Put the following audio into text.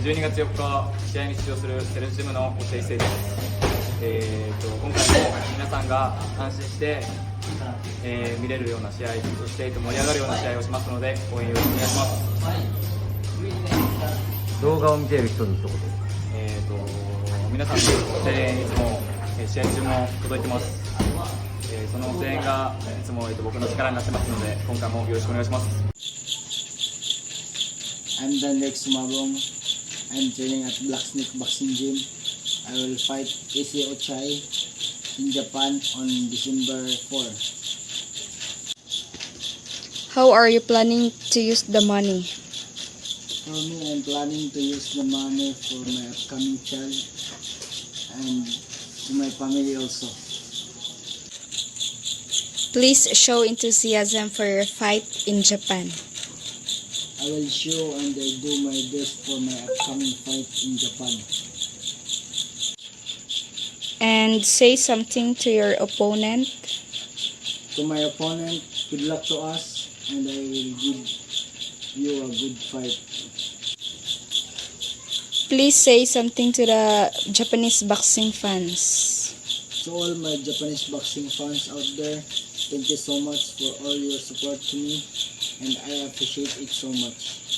12月4日、試合に出場するセルジムの落合誠です。今回も皆さんが安心して、見れるような試合、そして盛り上がるような試合をしますので、応援よろしくお願いします。動画を見ている人に一言。皆さんの声援いつも、試合中も届いてます。その声援がいつも、僕の力になってますので、今回もよろしくお願いします。I'm Danlek Sumabong. I'm training at Blacksmith Boxing Gym. I will fight AC Ochai in Japan on December 4. How are you planning to use the money? For me, I'm planning to use the money for my upcoming child and to my family also. Please show enthusiasm for your fight in Japan. I will show and I do my best for my upcoming fight in Japan. And say something to your opponent. To my opponent, good luck to us and I will give you a good fight. Please say something to the Japanese boxing fans. To all my Japanese boxing fans out there, thank you so much for all your support to me and I appreciate it so much.